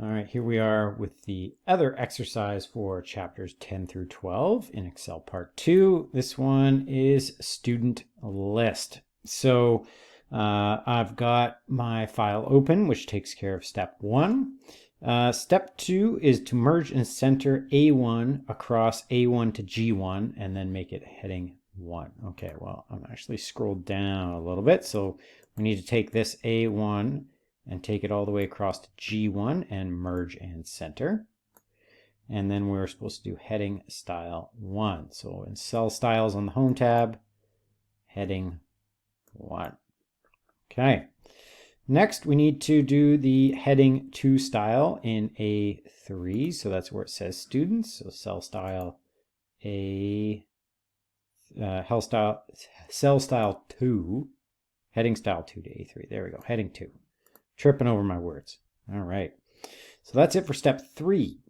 All right, here we are with the other exercise for chapters 10 through 12 in Excel Part 2. This one is student list. So I've got my file open, which takes care of step 1. Step 2 is to merge and center A1 across A1 to G1 and then make it heading 1. Okay, well, I'm actually scrolled down a little bit, so we need to take this A1 and take it all the way across to G1 and merge and center. And then we're supposed to do heading style 1. So in cell styles on the home tab, heading 1. Okay. Next, we need to do the heading 2 style in A3. So that's where it says students. So cell style cell style 2, heading style 2 to A3. There we go, heading 2. Tripping over my words. All right. So that's it for step 3.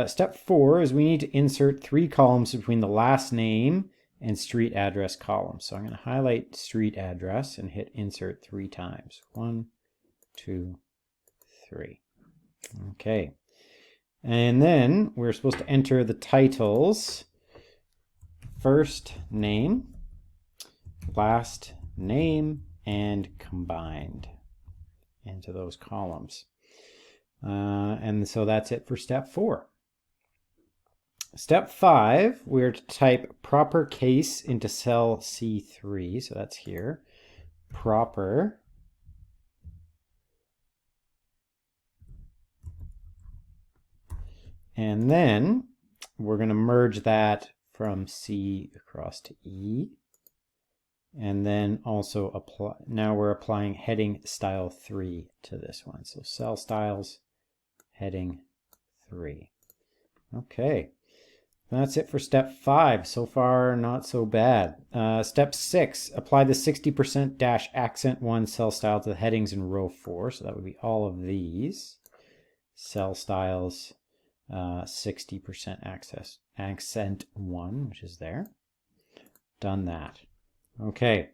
Step 4 is we need to insert 3 columns between the last name and street address columns. So I'm going to highlight street address and hit insert 3 times. 1, 2, 3. Okay. And then we're supposed to enter the titles: first name, last name, and combined into those columns. And so that's it for step 4. Step 5, we're to type proper case into cell C3. So that's here. Proper and then we're going to merge that from C across to E. And then also apply, now we're applying heading style 3 to this one. So cell styles, heading 3. Okay, that's it for step 5. So far, not so bad. Step 6, apply the 60% dash accent 1 cell style to the headings in row 4. So that would be all of these. Cell styles, 60% accent 1, which is there. Done that. Okay,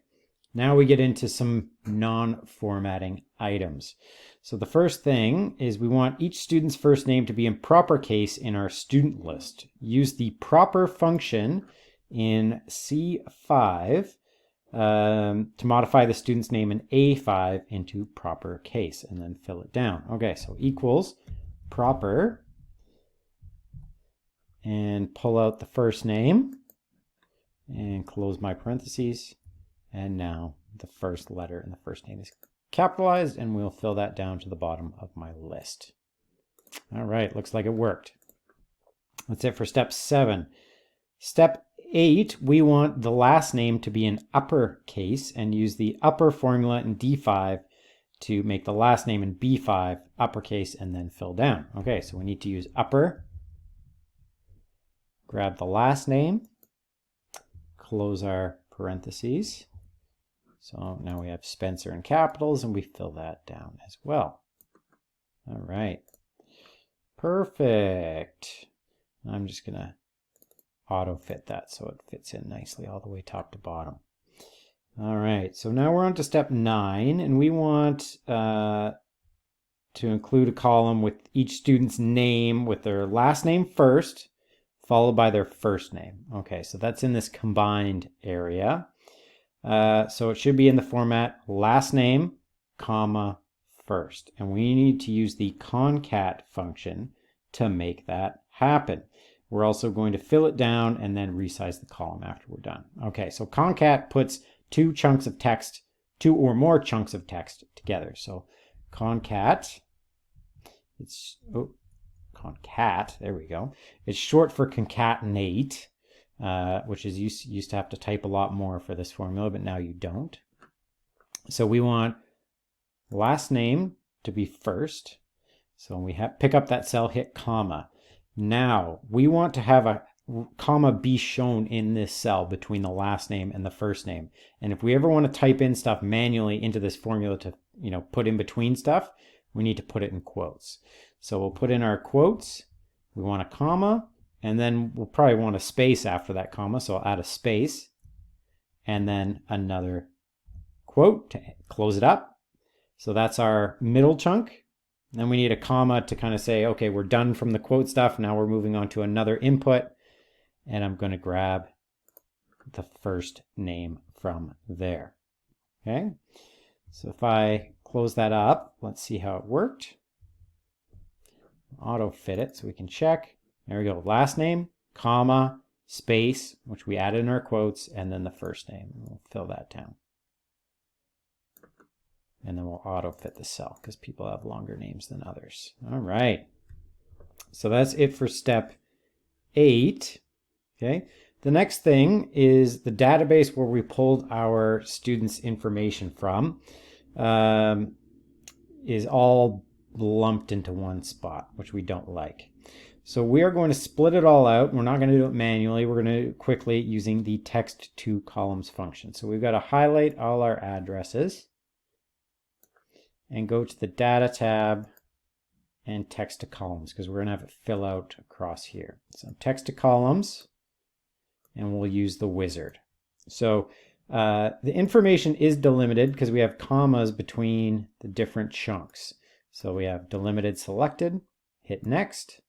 now we get into some non-formatting items. So the first thing is we want each student's first name to be in proper case in our student list. Use the proper function in C5 to modify the student's name in A5 into proper case and then fill it down. Okay, so equals proper and pull out the first name and close my parentheses. And now the first letter in the first name is capitalized, and we'll fill that down to the bottom of my list. All right, looks like it worked. That's it for step 7. Step 8, we want the last name to be in uppercase and use the upper formula in D5 to make the last name in B5 uppercase and then fill down. Okay, so we need to use upper, grab the last name, close our parentheses. So now we have Spencer in capitals and we fill that down as well. All right. Perfect. I'm just going to auto fit that so it fits in nicely all the way top to bottom. All right. So now we're on to step 9, and we want to include a column with each student's name with their last name first, followed by their first name. Okay, so that's in this combined area. So it should be in the format last name, comma, first. And we need to use the concat function to make that happen. We're also going to fill it down and then resize the column after we're done. Okay, so concat puts 2 chunks of text, 2 or more chunks of text together. So concat, concat, there we go. It's short for concatenate, which is you used to have to type a lot more for this formula, but now you don't. So we want last name to be first. So when we pick up that cell, hit comma. Now we want to have a comma be shown in this cell between the last name and the first name. And if we ever want to type in stuff manually into this formula to, put in between stuff, we need to put it in quotes. So we'll put in our quotes. We want a comma, and then we'll probably want a space after that comma. So I'll add a space and then another quote to close it up. So that's our middle chunk. Then we need a comma to kind of say, okay, we're done from the quote stuff. Now we're moving on to another input. And I'm going to grab the first name from there. Okay. So if I close that up, let's see how it worked. Auto fit it so we can check. There we go. Last name, comma, space, which we added in our quotes, and then the first name. We'll fill that down. And then we'll auto fit the cell because people have longer names than others. All right. So that's it for step 8. Okay. The next thing is the database where we pulled our students' information from is all lumped into one spot, which we don't like. So we are going to split it all out. We're not going to do it manually. We're going to do it quickly using the text to columns function. So we've got to highlight all our addresses and go to the data tab and text to columns because we're going to have it fill out across here. So text to columns, and we'll use the wizard. So the information is delimited because we have commas between the different chunks. So we have delimited selected, hit next,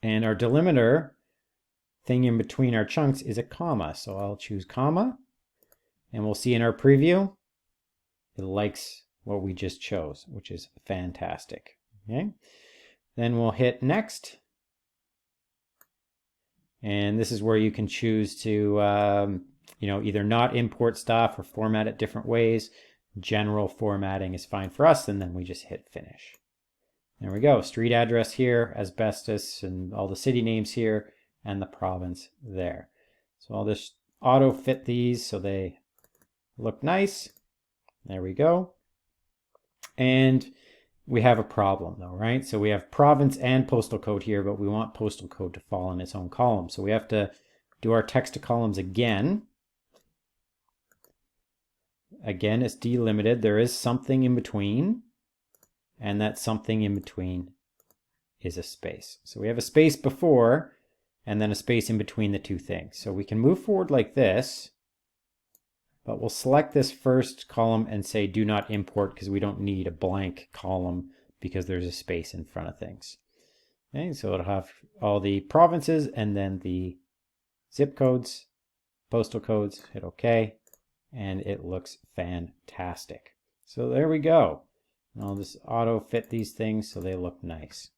and our delimiter thing in between our chunks is a comma. So I'll choose comma, and we'll see in our preview, it likes what we just chose, which is fantastic. Okay. Then we'll hit next. And this is where you can choose to, either not import stuff or format it different ways. General formatting is fine for us, and then we just hit finish. There we go. Street address here, asbestos, and all the city names here, and the province there. So I'll just auto fit these so they look nice. There we go. And we have a problem though, right? So we have province and postal code here, but we want postal code to fall in its own column. So we have to do our text to columns again. Again, it's delimited. There is something in between, and that something in between is a space. So we have a space before, and then a space in between the two things. So we can move forward like this, but we'll select this first column and say do not import because we don't need a blank column because there's a space in front of things. Okay, so it'll have all the provinces and then the zip codes, postal codes, hit OK, and it looks fantastic. So there we go. I'll just auto fit these things so they look nice.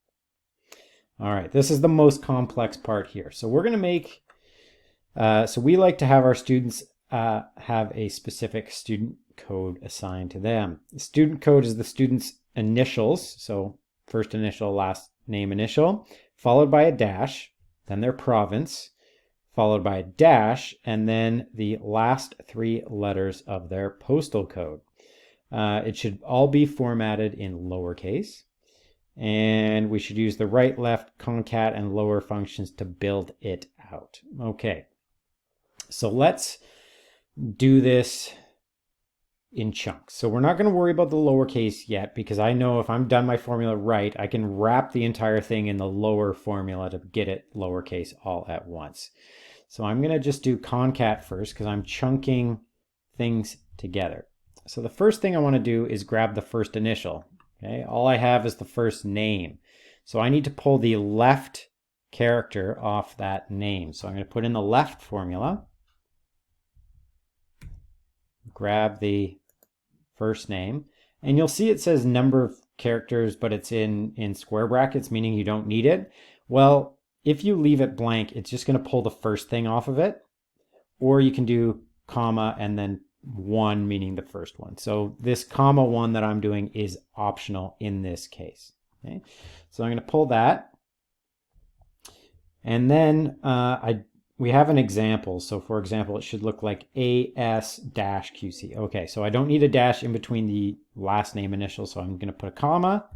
All right, this is the most complex part here. So we're going to make, so we like to have our students have a specific student code assigned to them. The student code is the student's initials, so first initial, last name initial, followed by a dash, then their province, followed by a dash, and then the last 3 letters of their postal code. It should all be formatted in lowercase, and we should use the right, left, concat, and lower functions to build it out. Okay, so let's do this in chunks. So we're not going to worry about the lowercase yet because I know if I'm done my formula right, I can wrap the entire thing in the lower formula to get it lowercase all at once. So I'm going to just do concat first because I'm chunking things together. So the first thing I want to do is grab the first initial. Okay, all I have is the first name. So I need to pull the left character off that name. So I'm going to put in the left formula. Grab the first name, and you'll see it says number of characters, but it's in square brackets, meaning you don't need it. Well, if you leave it blank, it's just going to pull the first thing off of it, or you can do comma and then 1, meaning the first one. So this comma 1 that I'm doing is optional in this case. Okay, so I'm going to pull that, and then we have an example. So for example, it should look like AS-QC. Okay, so I don't need a dash in between the last name initial, so I'm going to put a comma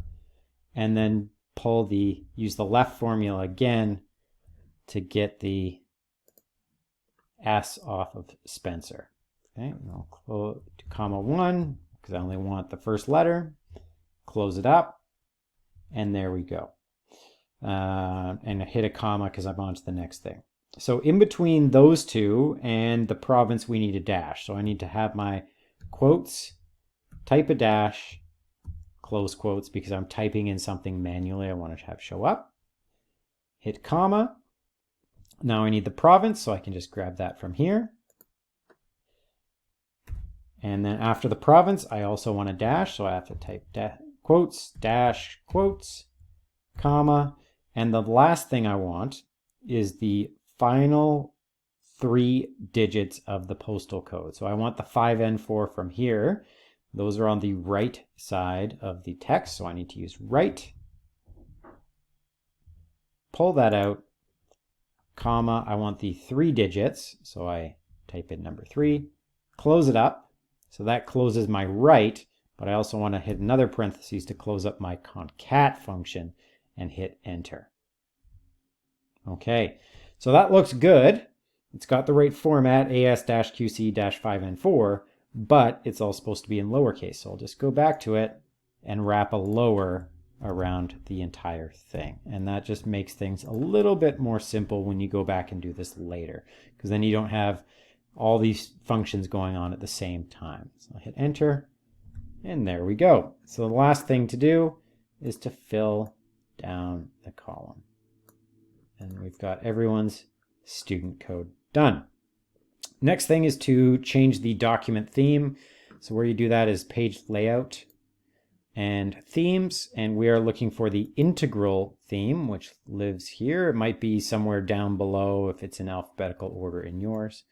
and then use the left formula again to get the S off of Spencer. Okay, and I'll close to comma 1 because I only want the first letter. Close it up, and there we go. And I hit a comma because I'm on to the next thing. So in between those two and the province, we need a dash. So I need to have my quotes, type a dash, close quotes because I'm typing in something manually I want to have show up. Hit comma. Now I need the province, so I can just grab that from here. And then after the province, I also want a dash, so I have to type quotes, dash, quotes, comma. And the last thing I want is the final 3 digits of the postal code. So I want the 5N4 from here. Those are on the right side of the text, so I need to use right. Pull that out, comma, I want the 3 digits, so I type in number 3, close it up. So that closes my right, but I also want to hit another parentheses to close up my concat function and hit enter. Okay, so that looks good. It's got the right format, AS-QC-5N4, but it's all supposed to be in lowercase. So I'll just go back to it and wrap a lower around the entire thing. And that just makes things a little bit more simple when you go back and do this later, because then you don't have all these functions going on at the same time. So I'll hit enter, and there we go. So the last thing to do is to fill down the column. And we've got everyone's student code done. Next thing is to change the document theme. So where you do that is page layout and themes, and we are looking for the integral theme, which lives here. It might be somewhere down below if it's in alphabetical order in yours,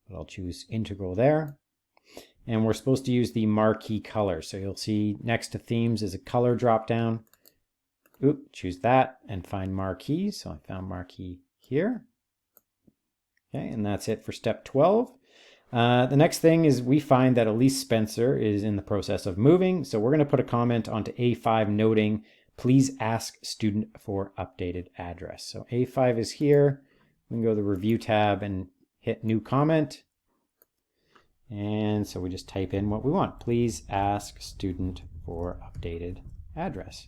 but I'll choose integral there. And we're supposed to use the marquee color. So you'll see next to themes is a color drop down. Oop, choose that and find marquee. So I found marquee here. Okay, and that's it for step 12. The next thing is we find that Elise Spencer is in the process of moving. So we're going to put a comment onto A5 noting, please ask student for updated address. So A5 is here. We can go to the review tab and hit new comment. And so we just type in what we want. Please ask student for updated address.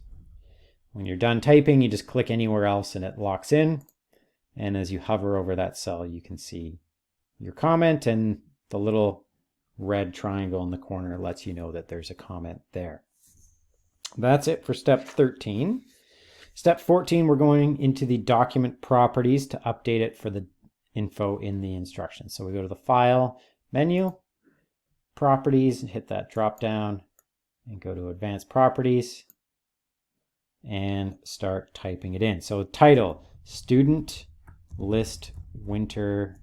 When you're done typing, you just click anywhere else and it locks in. And as you hover over that cell, you can see your comment, and the little red triangle in the corner lets you know that there's a comment there. That's it for step 13. Step 14, we're going into the document properties to update it for the info in the instructions. So we go to the File menu, Properties, and hit that drop down and go to Advanced Properties and start typing it in. So title, Student List Winter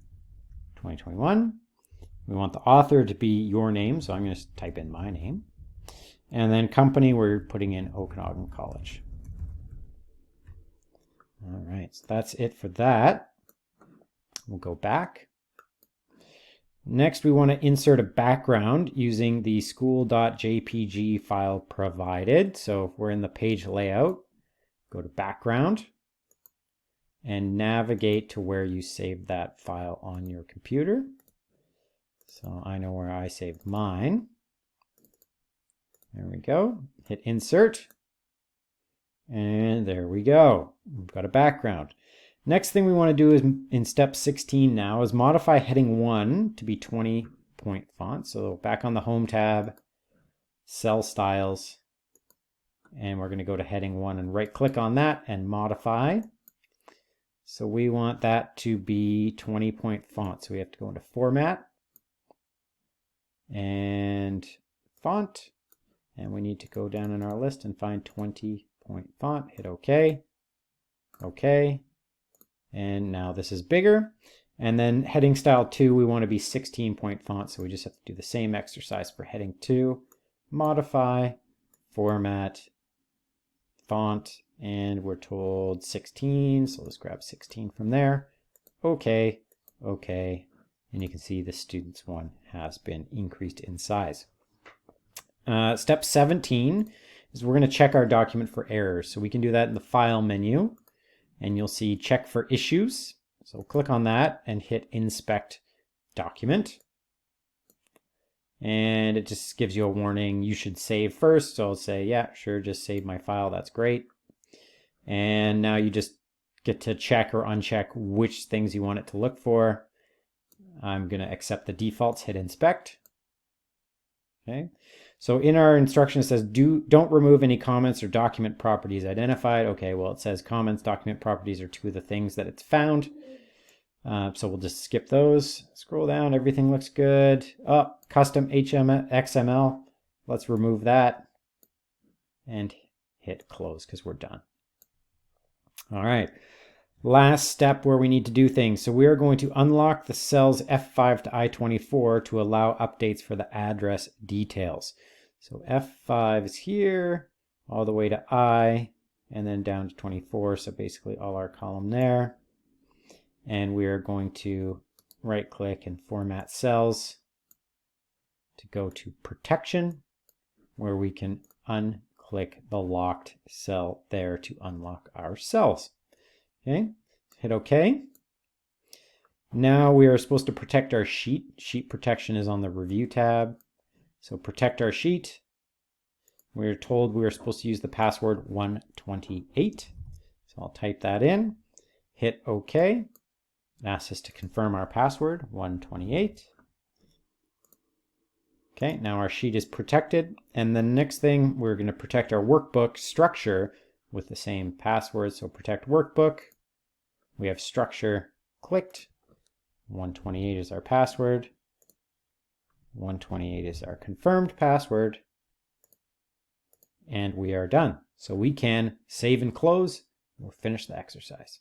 2021. We want the author to be your name, so I'm going to type in my name. And then company, we're putting in Okanagan College. All right, so that's it for that. We'll go back. Next, we want to insert a background using the school.jpg file provided. So if we're in the page layout, go to background and navigate to where you saved that file on your computer. So I know where I saved mine. There we go. Hit insert. And there we go. We've got a background. Next thing we want to do is in step 16 now is modify heading 1 to be 20-point font. So back on the Home tab, Cell Styles, and we're going to go to heading 1 and right click on that and modify. So we want that to be 20-point font. So we have to go into Format and Font, and we need to go down in our list and find 20-point font. Hit OK. OK. And now this is bigger. And then heading style 2, we want to be 16-point font. So we just have to do the same exercise for heading 2. Modify, Format, Font, and we're told 16. So let's grab 16 from there. OK, OK. And you can see the students one has been increased in size. Step 17 is we're going to check our document for errors. So we can do that in the File menu. And you'll see check for issues. So click on that and hit inspect document. And it just gives you a warning. You should save first. So I'll say, yeah, sure, just save my file. That's great. And now you just get to check or uncheck which things you want it to look for. I'm going to accept the defaults, hit inspect. Okay. So in our instruction, it says don't remove any comments or document properties identified. Okay, well, it says comments, document properties are two of the things that it's found. So we'll just skip those. Scroll down, everything looks good. Oh, custom XML. Let's remove that and hit close because we're done. All right. Last step where we need to do things. So we are going to unlock the cells F5 to I-24 to allow updates for the address details. So F5 is here, all the way to I, and then down to 24. So basically all our column there. And we are going to right click and format cells to go to protection, where we can unclick the locked cell there to unlock our cells. Okay, hit OK. Now we are supposed to protect our sheet. Sheet protection is on the review tab. So protect our sheet. We're told we are supposed to use the password 128. So I'll type that in, hit OK. It asks us to confirm our password, 128. Okay, now our sheet is protected. And the next thing, we're going to protect our workbook structure with the same password. So protect workbook. We have structure clicked. 128 is our password. 128 is our confirmed password. And we are done. So we can save and close. We'll finish the exercise.